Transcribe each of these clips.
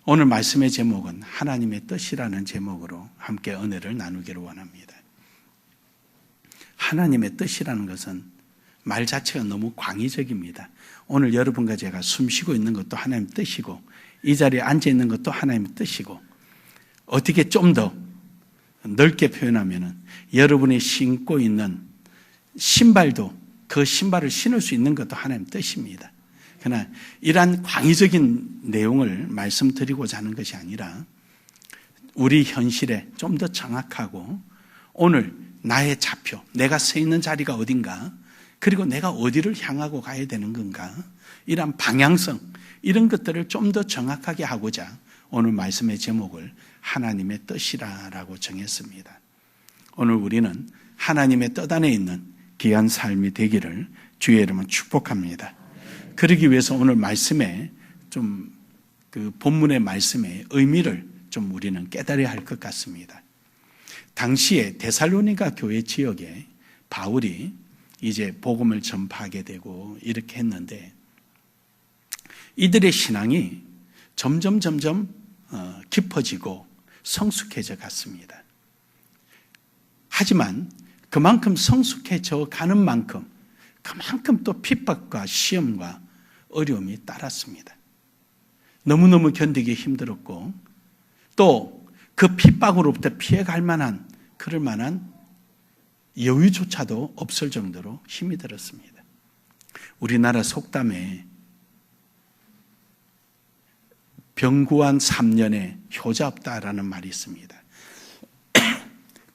오늘 말씀의 제목은 하나님의 뜻이라는 제목으로 함께 은혜를 나누기를 원합니다. 하나님의 뜻이라는 것은 말 자체가 너무 광의적입니다. 오늘 여러분과 제가 숨 쉬고 있는 것도 하나님의 뜻이고, 이 자리에 앉아 있는 것도 하나님의 뜻이고, 어떻게 좀 더 넓게 표현하면은 여러분이 신고 있는 신발도 그 신발을 신을 수 있는 것도 하나님의 뜻입니다. 그러나 이러한 광의적인 내용을 말씀드리고자 하는 것이 아니라 우리 현실에 좀 더 정확하고 오늘 나의 좌표, 내가 서 있는 자리가 어딘가, 그리고 내가 어디를 향하고 가야 되는 건가, 이러한 방향성, 이런 것들을 좀 더 정확하게 하고자 오늘 말씀의 제목을 하나님의 뜻이라고 정했습니다. 오늘 우리는 하나님의 뜻 안에 있는 귀한 삶이 되기를 주의 이름으로 축복합니다. 그러기 위해서 오늘 말씀에 좀 그 본문의 말씀의 의미를 좀 우리는 깨달아야 할 것 같습니다. 당시에 데살로니가 교회 지역에 바울이 이제 복음을 전파하게 되고 이렇게 했는데, 이들의 신앙이 점점 깊어지고 성숙해져 갔습니다. 하지만 그만큼 성숙해져 가는 만큼 그만큼 또 핍박과 시험과 어려움이 따랐습니다. 너무너무 견디기 힘들었고, 또 그 핍박으로부터 피해갈 만한, 그럴 만한 여유조차도 없을 정도로 힘이 들었습니다. 우리나라 속담에 병구한 3년에 효자 없다라는 말이 있습니다.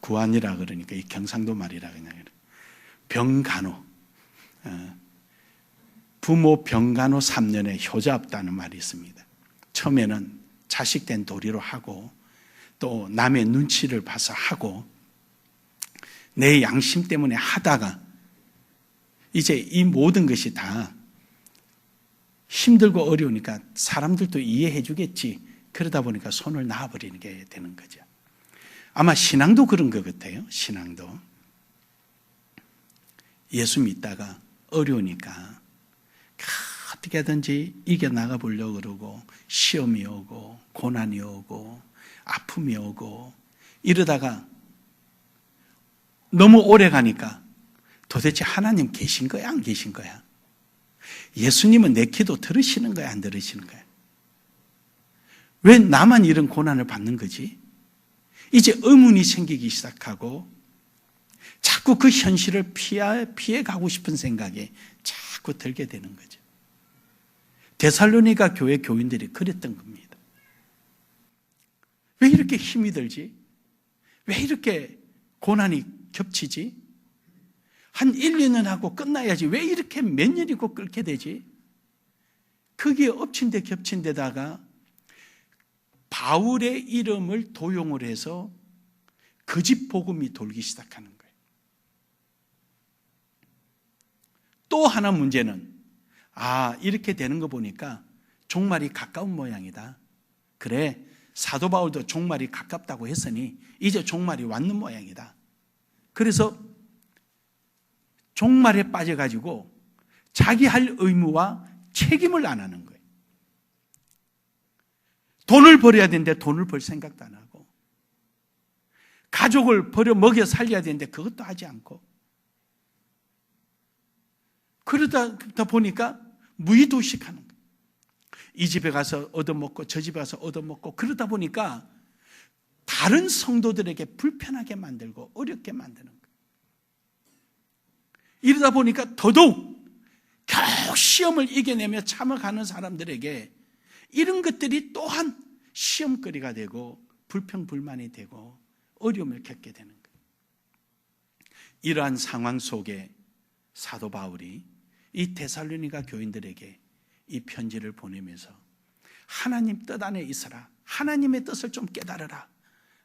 구안이라 그러니까 이 경상도 말이라 그냥 병간호, 부모 병간호 3년에 효자 없다는 말이 있습니다. 처음에는 자식된 도리로 하고, 또 남의 눈치를 봐서 하고, 내 양심 때문에 하다가 이제 이 모든 것이 다 힘들고 어려우니까 사람들도 이해해 주겠지, 그러다 보니까 손을 놔버리는 게 되는 거죠. 아마 신앙도 그런 것 같아요. 신앙도 예수 믿다가 어려우니까 어떻게든지 이겨나가 보려고 그러고, 시험이 오고 고난이 오고 아픔이 오고, 이러다가 너무 오래 가니까 도대체 하나님 계신 거야 안 계신 거야? 예수님은 내 기도 들으시는 거야 안 들으시는 거야? 왜 나만 이런 고난을 받는 거지? 이제 의문이 생기기 시작하고 자꾸 그 현실을 피해 가고 싶은 생각이 자꾸 들게 되는 거죠. 데살로니가 교회 교인들이 그랬던 겁니다. 왜 이렇게 힘이 들지? 왜 이렇게 고난이 겹치지? 한 1, 2년 하고 끝나야지 왜 이렇게 몇 년이고 끓게 되지? 거기에 엎친 데 겹친 데다가 바울의 이름을 도용을 해서 거짓 복음이 돌기 시작하는 거예요. 또 하나 문제는, 이렇게 되는 거 보니까 종말이 가까운 모양이다. 그래, 사도 바울도 종말이 가깝다고 했으니 이제 종말이 왔는 모양이다. 그래서 종말에 빠져가지고 자기 할 의무와 책임을 안 하는 거예요. 돈을 벌어야 되는데 돈을 벌 생각도 안 하고, 가족을 버려 먹여 살려야 되는데 그것도 하지 않고, 그러다 보니까 무의도식하는 거예요. 이 집에 가서 얻어먹고 저 집에 가서 얻어먹고, 그러다 보니까 다른 성도들에게 불편하게 만들고 어렵게 만드는 거예요. 이러다 보니까 더더욱 겨우 시험을 이겨내며 참아가는 사람들에게 이런 것들이 또한 시험거리가 되고 불평불만이 되고 어려움을 겪게 되는 거예요. 이러한 상황 속에 사도 바울이 이 데살로니가 교인들에게 이 편지를 보내면서 하나님 뜻 안에 있어라, 하나님의 뜻을 좀 깨달아라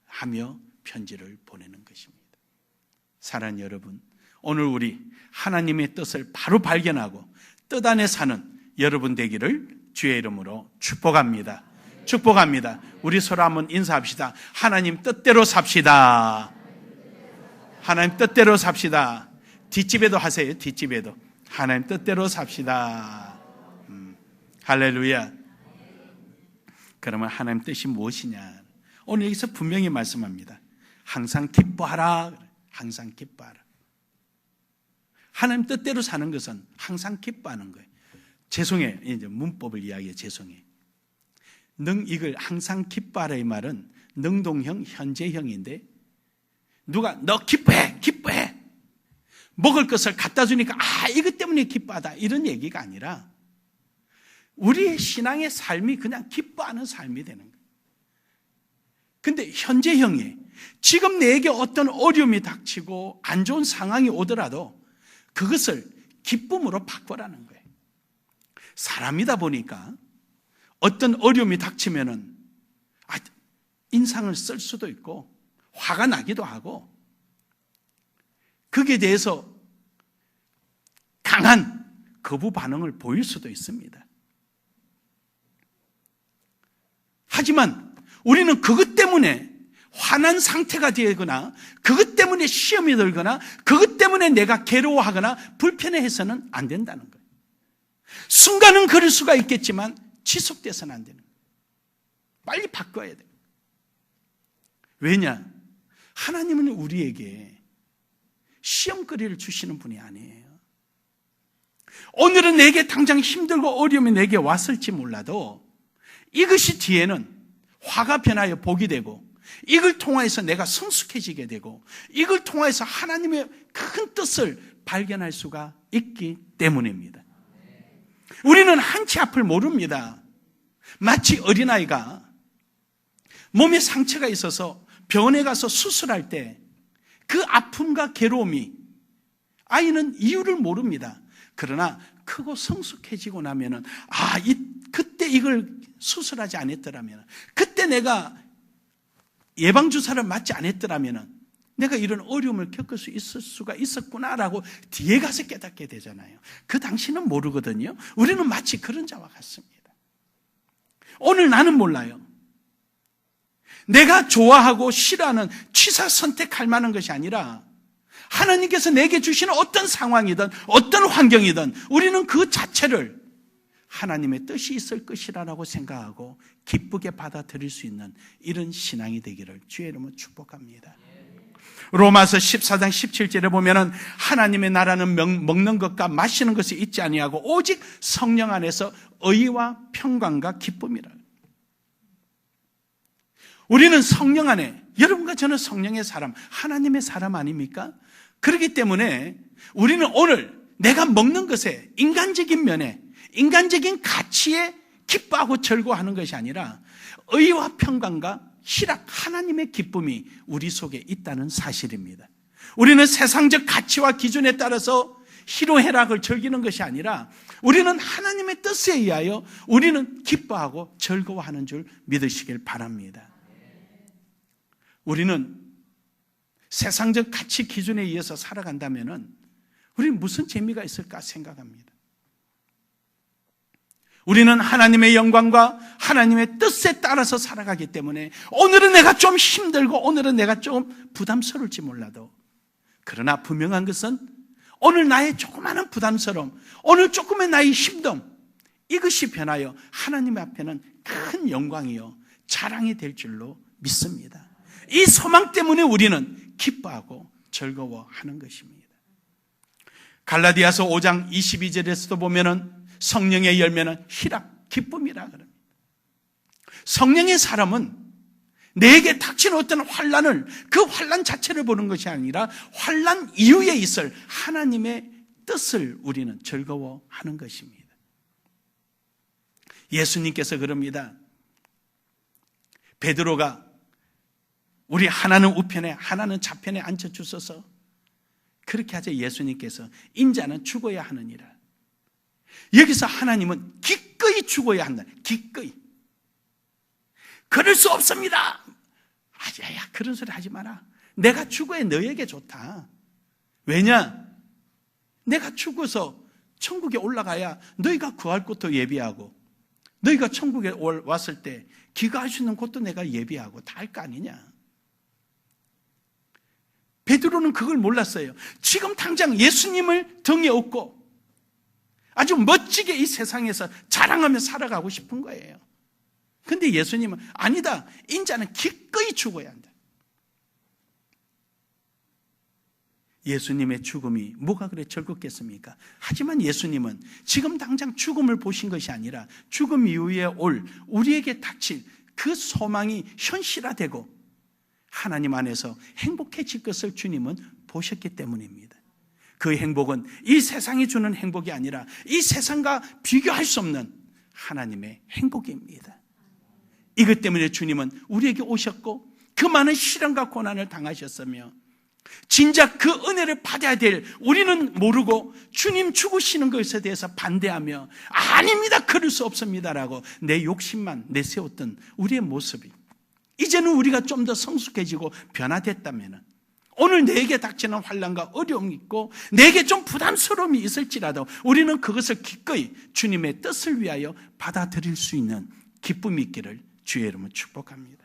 하며 편지를 보내는 것입니다. 사랑하는 여러분, 오늘 우리 하나님의 뜻을 바로 발견하고 뜻 안에 사는 여러분 되기를 주의 이름으로 축복합니다. 축복합니다. 우리 서로 한번 인사합시다. 하나님 뜻대로 삽시다. 하나님 뜻대로 삽시다. 뒷집에도 하세요. 뒷집에도 하나님 뜻대로 삽시다. 할렐루야. 그러면 하나님 뜻이 무엇이냐? 오늘 여기서 분명히 말씀합니다. 항상 기뻐하라. 항상 기뻐하라. 하나님 뜻대로 사는 것은 항상 기뻐하는 거예요. 죄송해요. 이제 문법을 이야기해. 죄송해요. 이걸 항상 기뻐하라 이 말은 능동형, 현재형인데 누가 너 기뻐해, 기뻐해. 먹을 것을 갖다 주니까 이것 때문에 기뻐하다 이런 얘기가 아니라 우리의 신앙의 삶이 그냥 기뻐하는 삶이 되는 거예요. 근데 현재형이 지금 내게 어떤 어려움이 닥치고 안 좋은 상황이 오더라도 그것을 기쁨으로 바꾸라는 거예요. 사람이다 보니까 어떤 어려움이 닥치면은 인상을 쓸 수도 있고 화가 나기도 하고 거기에 대해서 강한 거부 반응을 보일 수도 있습니다. 하지만 우리는 그것 때문에 화난 상태가 되거나 그것 때문에 시험이 들거나 그것 때문에 내가 괴로워하거나 불편해해서는 안 된다는 거예요. 순간은 그럴 수가 있겠지만 지속돼서는 안 되는 거예요. 빨리 바꿔야 돼요. 왜냐? 하나님은 우리에게 시험거리를 주시는 분이 아니에요. 오늘은 내게 당장 힘들고 어려움이 내게 왔을지 몰라도 이것이 뒤에는 화가 변하여 복이 되고 이걸 통해서 내가 성숙해지게 되고 이걸 통해서 하나님의 큰 뜻을 발견할 수가 있기 때문입니다. 우리는 한치 앞을 모릅니다. 마치 어린아이가 몸에 상처가 있어서 병원에 가서 수술할 때 그 아픔과 괴로움이 아이는 이유를 모릅니다. 그러나 크고 성숙해지고 나면은 그때 이걸 수술하지 않았더라면, 그때 내가 예방주사를 맞지 않았더라면 내가 이런 어려움을 겪을 수 있을 수가 있었구나라고 뒤에 가서 깨닫게 되잖아요. 그 당시는 모르거든요. 우리는 마치 그런 자와 같습니다. 오늘 나는 몰라요. 내가 좋아하고 싫어하는 취사 선택할 만한 것이 아니라 하나님께서 내게 주시는 어떤 상황이든 어떤 환경이든 우리는 그 자체를 하나님의 뜻이 있을 것이라고 생각하고 기쁘게 받아들일 수 있는 이런 신앙이 되기를 주의 이름으로 축복합니다. 로마서 14장 17절에 보면은 하나님의 나라는 먹는 것과 마시는 것이 있지 아니하고 오직 성령 안에서 의와 평강과 기쁨이라. 우리는 성령 안에, 여러분과 저는 성령의 사람, 하나님의 사람 아닙니까? 그렇기 때문에 우리는 오늘 내가 먹는 것에 인간적인 면에, 인간적인 가치에 기뻐하고 즐거워하는 것이 아니라 의와 평강과 희락, 하나님의 기쁨이 우리 속에 있다는 사실입니다. 우리는 세상적 가치와 기준에 따라서 희로애락을 즐기는 것이 아니라 우리는 하나님의 뜻에 의하여 우리는 기뻐하고 즐거워하는 줄 믿으시길 바랍니다. 우리는 세상적 가치 기준에 의해서 살아간다면 우리는 무슨 재미가 있을까 생각합니다. 우리는 하나님의 영광과 하나님의 뜻에 따라서 살아가기 때문에 오늘은 내가 좀 힘들고 오늘은 내가 좀 부담스러울지 몰라도, 그러나 분명한 것은 오늘 나의 조그마한 부담스러움, 오늘 조금의 나의 힘듦, 이것이 변하여 하나님 앞에는 큰 영광이요 자랑이 될 줄로 믿습니다. 이 소망 때문에 우리는 기뻐하고 즐거워하는 것입니다. 갈라디아서 5장 22절에서도 보면은 성령의 열매는 희락, 기쁨이라 그럽니다. 성령의 사람은 내게 닥친 어떤 환난을, 그 환난 자체를 보는 것이 아니라 환난 이후에 있을 하나님의 뜻을 우리는 즐거워하는 것입니다. 예수님께서 그럽니다. 베드로가 우리 하나는 우편에 하나는 좌편에 앉혀주소서, 그렇게 하자 예수님께서 인자는 죽어야 하느니라. 여기서 하나님은 기꺼이 죽어야 한다. 기꺼이. 그럴 수 없습니다. 야, 그런 소리 하지 마라. 내가 죽어야 너에게 좋다. 왜냐? 내가 죽어서 천국에 올라가야 너희가 구할 곳도 예비하고, 너희가 천국에 왔을 때 귀가할 수 있는 곳도 내가 예비하고 다 할 거 아니냐. 베드로는 그걸 몰랐어요. 지금 당장 예수님을 등에 업고 아주 멋지게 이 세상에서 자랑하며 살아가고 싶은 거예요. 근데 예수님은 아니다. 인자는 기꺼이 죽어야 한다. 예수님의 죽음이 뭐가 그래 즐겁겠습니까? 하지만 예수님은 지금 당장 죽음을 보신 것이 아니라 죽음 이후에 올 우리에게 닥칠 그 소망이 현실화되고 하나님 안에서 행복해질 것을 주님은 보셨기 때문입니다. 그 행복은 이 세상이 주는 행복이 아니라 이 세상과 비교할 수 없는 하나님의 행복입니다. 이것 때문에 주님은 우리에게 오셨고 그 많은 시련과 고난을 당하셨으며 진작 그 은혜를 받아야 될 우리는 모르고 주님 죽으시는 것에 대해서 반대하며 아닙니다, 그럴 수 없습니다라고 내 욕심만 내세웠던 우리의 모습이 이제는 우리가 좀 더 성숙해지고 변화됐다면 오늘 내게 닥치는 환난과 어려움이 있고 내게 좀 부담스러움이 있을지라도 우리는 그것을 기꺼이 주님의 뜻을 위하여 받아들일 수 있는 기쁨이 있기를 주의 이름으로 축복합니다.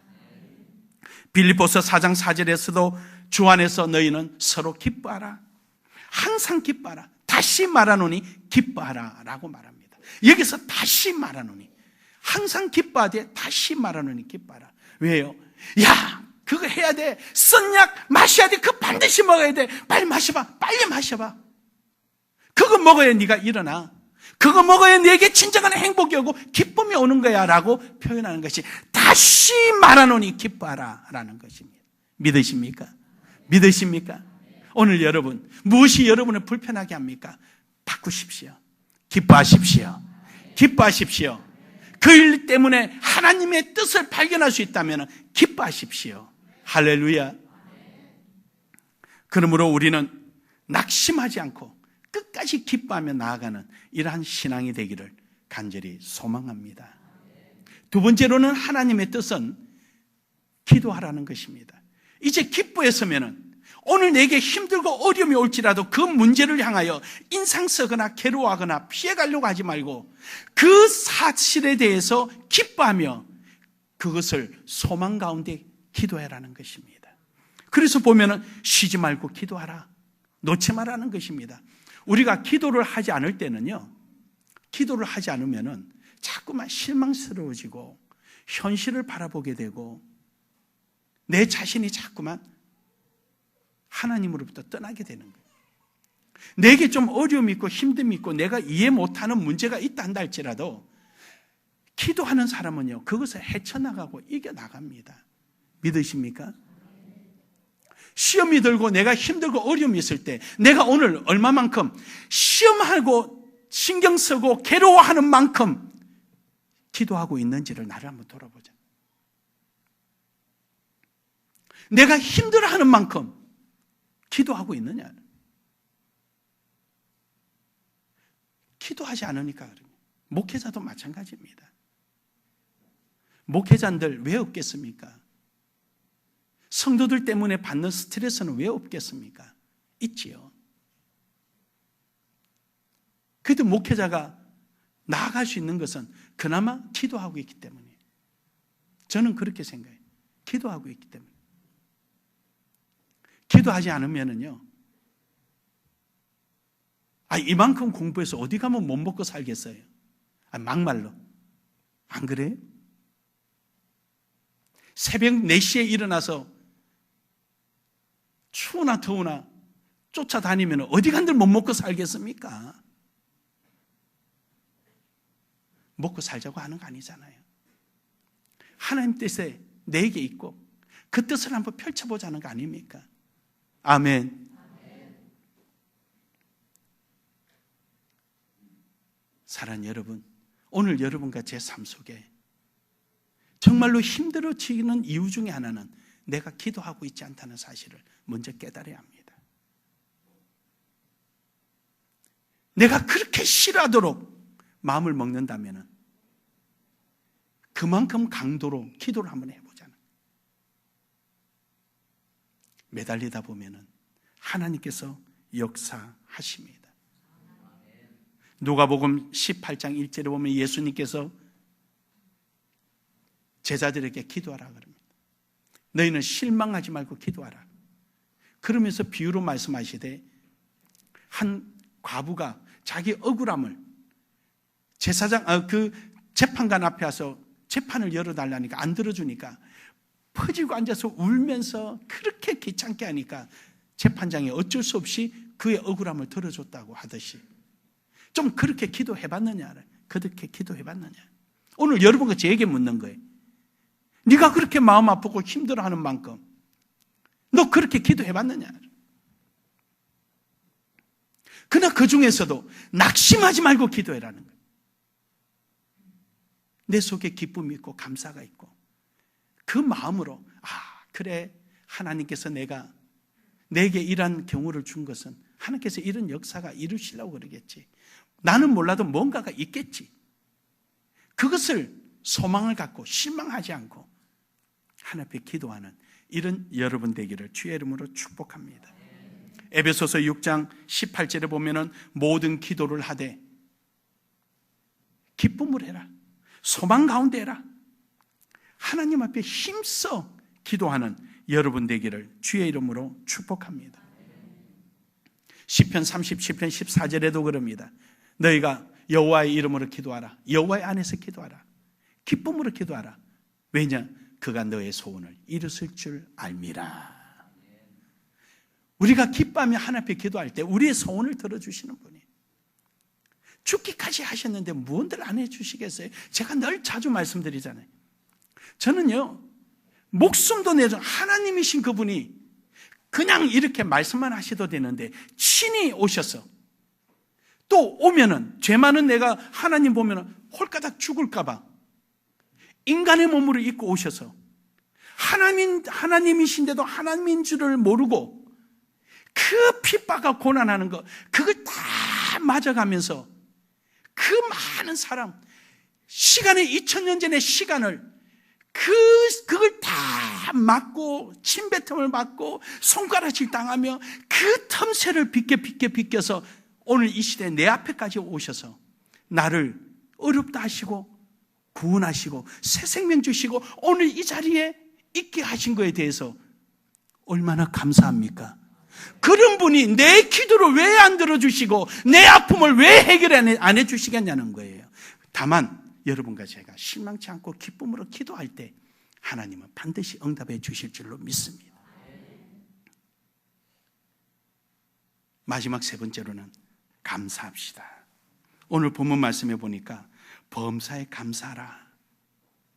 빌립보서 4장 4절에서도 주 안에서 너희는 서로 기뻐하라. 항상 기뻐하라. 다시 말하노니 기뻐하라 라고 말합니다. 여기서 다시 말하노니, 항상 기뻐하되 다시 말하노니 기뻐하라. 왜요? 야, 그거 해야 돼. 쓴약 마셔야 돼. 그거 반드시 먹어야 돼. 빨리 마셔봐. 빨리 마셔봐. 그거 먹어야 네가 일어나. 그거 먹어야 내게 진정한 행복이 오고 기쁨이 오는 거야 라고 표현하는 것이 다시 말하노니 기뻐하라 라는 것입니다. 믿으십니까? 믿으십니까? 오늘 여러분 무엇이 여러분을 불편하게 합니까? 바꾸십시오. 기뻐하십시오. 기뻐하십시오. 그 일 때문에 하나님의 뜻을 발견할 수 있다면 기뻐하십시오. 할렐루야. 그러므로 우리는 낙심하지 않고 끝까지 기뻐하며 나아가는 이러한 신앙이 되기를 간절히 소망합니다. 두 번째로는 하나님의 뜻은 기도하라는 것입니다. 이제 기뻐했으면 오늘 내게 힘들고 어려움이 올지라도 그 문제를 향하여 인상 쓰거나 괴로워하거나 피해가려고 하지 말고 그 사실에 대해서 기뻐하며 그것을 소망 가운데 기도해라는 것입니다. 그래서 보면은 쉬지 말고 기도하라, 놓지 말라는 것입니다. 우리가 기도를 하지 않을 때는요, 기도를 하지 않으면은 자꾸만 실망스러워지고 현실을 바라보게 되고 내 자신이 자꾸만 하나님으로부터 떠나게 되는 거예요. 내게 좀 어려움이 있고 힘듦이 있고 내가 이해 못하는 문제가 있다 한다 할지라도 기도하는 사람은요, 그것을 헤쳐나가고 이겨나갑니다. 믿으십니까? 시험이 들고 내가 힘들고 어려움이 있을 때 내가 오늘 얼마만큼 시험하고 신경 쓰고 괴로워하는 만큼 기도하고 있는지를 나를 한번 돌아보자. 내가 힘들어하는 만큼 기도하고 있느냐? 기도하지 않으니까 그래요. 목회자도 마찬가지입니다. 목회자들 왜 없겠습니까? 성도들 때문에 받는 스트레스는 왜 없겠습니까? 있지요. 그래도 목회자가 나아갈 수 있는 것은 그나마 기도하고 있기 때문이에요. 저는 그렇게 생각해요. 기도하고 있기 때문에. 기도하지 않으면은요, 이만큼 공부해서 어디 가면 못 먹고 살겠어요? 막말로. 안 그래요? 새벽 4시에 일어나서 추우나 더우나 쫓아다니면 어디 간들 못 먹고 살겠습니까? 먹고 살자고 하는 거 아니잖아요. 하나님 뜻에 내게 있고 그 뜻을 한번 펼쳐보자는 거 아닙니까? 아멘. 사랑하는 여러분, 오늘 여러분과 제 삶 속에 정말로 힘들어지는 이유 중에 하나는 내가 기도하고 있지 않다는 사실을 먼저 깨달아야 합니다. 내가 그렇게 싫어하도록 마음을 먹는다면 그만큼 강도로 기도를 한번 해보자는. 매달리다 보면은 하나님께서 역사하십니다. 누가복음 18장 1절에 보면 예수님께서 제자들에게 기도하라 그럽니다. 너희는 실망하지 말고 기도하라. 그러면서 비유로 말씀하시되 한 과부가 자기 억울함을 그 재판관 앞에 와서 재판을 열어달라니까 안 들어주니까 퍼지고 앉아서 울면서 그렇게 귀찮게 하니까 재판장이 어쩔 수 없이 그의 억울함을 들어줬다고 하듯이 좀 그렇게 기도해봤느냐? 그렇게 기도해봤느냐? 오늘 여러분과 제게 묻는 거예요. 네가 그렇게 마음 아프고 힘들어하는 만큼 너 그렇게 기도해봤느냐? 그러나 그 중에서도 낙심하지 말고 기도해라는 거예요. 내 속에 기쁨이 있고 감사가 있고 그 마음으로 그래, 하나님께서 내게 이런 경우를 준 것은 하나님께서 이런 역사가 이루시려고 그러겠지. 나는 몰라도 뭔가가 있겠지. 그것을 소망을 갖고 실망하지 않고 하나님 앞에 기도하는 이런 여러분 되기를 주의 이름으로 축복합니다. 에베소서 6장 18절에 보면은 모든 기도를 하되 기쁨을 해라. 소망 가운데 해라. 하나님 앞에 힘써 기도하는 여러분 되기를 주의 이름으로 축복합니다. 시편 30시편 14절에도 그럽니다. 너희가 여호와의 이름으로 기도하라. 여호와의 안에서 기도하라. 기쁨으로 기도하라. 왜냐? 그가 너의 소원을 이루실 줄 알미라. 우리가 기뻐하며 하나님 앞에 기도할 때 우리의 소원을 들어주시는 분이 죽기까지 하셨는데 무언들 안 해주시겠어요? 제가 늘 자주 말씀드리잖아요. 저는요, 목숨도 내줘 하나님이신 그분이 그냥 이렇게 말씀만 하셔도 되는데 친히 오셔서 또 오면은 죄 많은 내가 하나님 보면은 홀가닥 죽을까봐 인간의 몸으로 입고 오셔서 하나님이신데도 하나님인 줄을 모르고 그 핍박과 고난하는 거 그걸 다 맞아가면서 그 많은 사람 시간의 2000년 전의 시간을 그걸 다 맞고 침뱉음을 맞고 손가락질 당하며 그 틈새를 비껴서 오늘 이 시대에 내 앞에까지 오셔서 나를 어렵다 하시고 구원하시고 새 생명 주시고 오늘 이 자리에 있게 하신 거에 대해서 얼마나 감사합니까? 그런 분이 내 기도를 왜 안 들어주시고 내 아픔을 왜 해결 안 해주시겠냐는 거예요. 다만 여러분과 제가 실망치 않고 기쁨으로 기도할 때 하나님은 반드시 응답해 주실 줄로 믿습니다. 마지막 세 번째로는 감사합시다. 오늘 본문 말씀해 보니까 범사에 감사하라.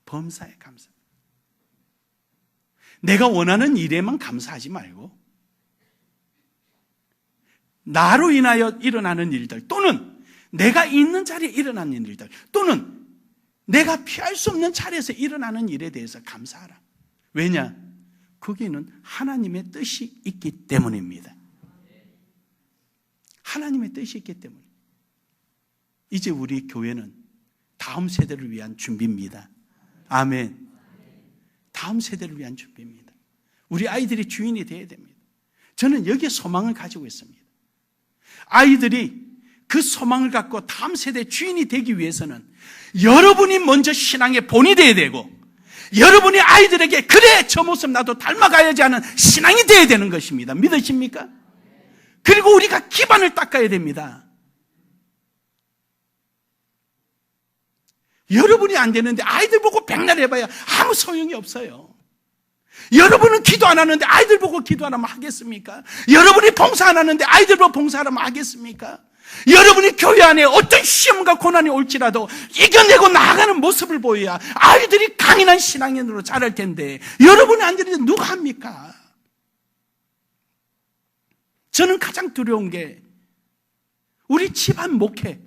범사에 감사. 내가 원하는 일에만 감사하지 말고 나로 인하여 일어나는 일들 또는 내가 있는 자리에 일어나는 일들 또는 내가 피할 수 없는 자리에서 일어나는 일에 대해서 감사하라. 왜냐? 거기는 하나님의 뜻이 있기 때문입니다. 하나님의 뜻이 있기 때문에 이제 우리 교회는 다음 세대를 위한 준비입니다. 아멘. 다음 세대를 위한 준비입니다. 우리 아이들이 주인이 되어야 됩니다. 저는 여기에 소망을 가지고 있습니다. 아이들이 그 소망을 갖고 다음 세대 주인이 되기 위해서는 여러분이 먼저 신앙의 본이 되어야 되고 여러분이 아이들에게 그래 저 모습 나도 닮아가야지 하는 신앙이 되어야 되는 것입니다. 믿으십니까? 그리고 우리가 기반을 닦아야 됩니다. 여러분이 안 되는데 아이들 보고 백날 해봐야 아무 소용이 없어요. 여러분은 기도 안 하는데 아이들 보고 기도 안 하면 하겠습니까? 여러분이 봉사 안 하는데 아이들 보고 봉사 안 하면 하겠습니까? 여러분이 교회 안에 어떤 시험과 고난이 올지라도 이겨내고 나아가는 모습을 보여야 아이들이 강인한 신앙인으로 자랄 텐데 여러분이 안 되는데 누가 합니까? 저는 가장 두려운 게 우리 집안 목회,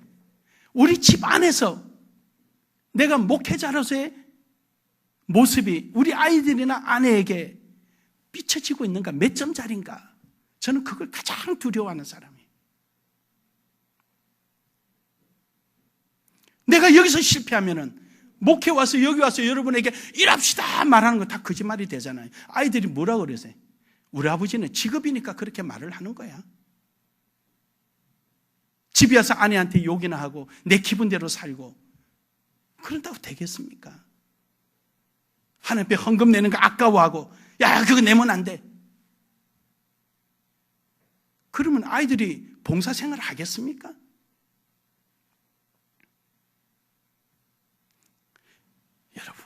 우리 집 안에서 내가 목회자로서의 모습이 우리 아이들이나 아내에게 비춰지고 있는가, 몇 점짜리인가. 저는 그걸 가장 두려워하는 사람이에요. 내가 여기서 실패하면은 목회 와서 여기 와서 여러분에게 일합시다 말하는 거 다 거짓말이 되잖아요. 아이들이 뭐라 그러세요? 우리 아버지는 직업이니까 그렇게 말을 하는 거야. 집에 와서 아내한테 욕이나 하고 내 기분대로 살고 그런다고 되겠습니까? 하나님 앞에 헌금 내는 거 아까워하고 야 그거 내면 안 돼. 그러면 아이들이 봉사생활을 하겠습니까? 여러분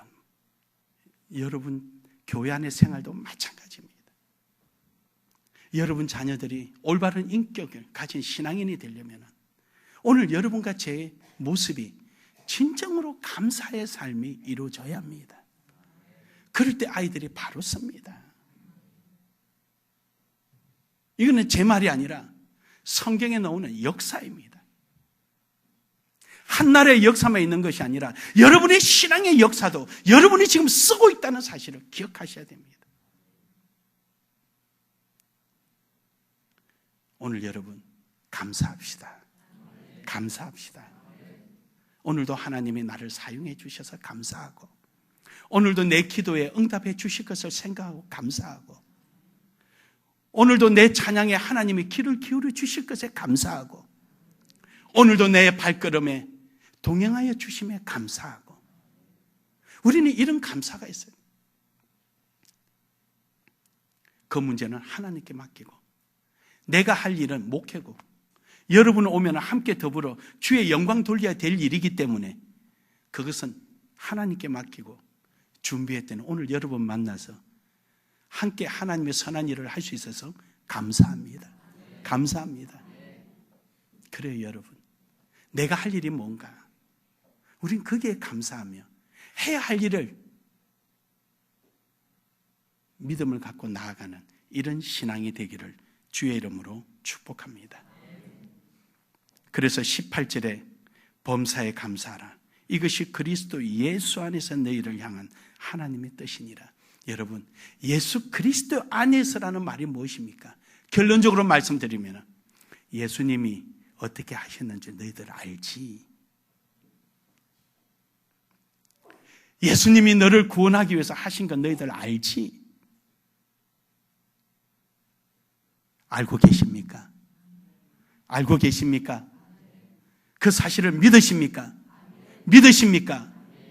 여러분 교회 안의 생활도 마찬가지입니다. 여러분 자녀들이 올바른 인격을 가진 신앙인이 되려면 오늘 여러분과 제 모습이 진정으로 감사의 삶이 이루어져야 합니다. 그럴 때 아이들이 바로 섭니다. 이거는 제 말이 아니라 성경에 나오는 역사입니다. 한 나라의 역사만 있는 것이 아니라 여러분의 신앙의 역사도 여러분이 지금 쓰고 있다는 사실을 기억하셔야 됩니다. 오늘 여러분 감사합시다. 감사합시다. 오늘도 하나님이 나를 사용해 주셔서 감사하고, 오늘도 내 기도에 응답해 주실 것을 생각하고 감사하고, 오늘도 내 찬양에 하나님이 귀를 기울여 주실 것에 감사하고, 오늘도 내 발걸음에 동행하여 주심에 감사하고, 우리는 이런 감사가 있어요. 그 문제는 하나님께 맡기고, 내가 할 일은 목회고, 여러분 오면 함께 더불어 주의 영광 돌려야 될 일이기 때문에 그것은 하나님께 맡기고, 준비했더니 오늘 여러분 만나서 함께 하나님의 선한 일을 할 수 있어서 감사합니다. 감사합니다. 그래요, 여러분. 내가 할 일이 뭔가? 우린 그게 감사하며 해야 할 일을 믿음을 갖고 나아가는 이런 신앙이 되기를 주의 이름으로 축복합니다. 그래서 18절에 범사에 감사하라. 이것이 그리스도 예수 안에서 너희를 향한 하나님의 뜻이니라. 여러분, 예수 그리스도 안에서라는 말이 무엇입니까? 결론적으로 말씀드리면 예수님이 어떻게 하셨는지 너희들 알지? 예수님이 너를 구원하기 위해서 하신 건 너희들 알지? 알고 계십니까? 알고 계십니까? 그 사실을 믿으십니까? 믿으십니까?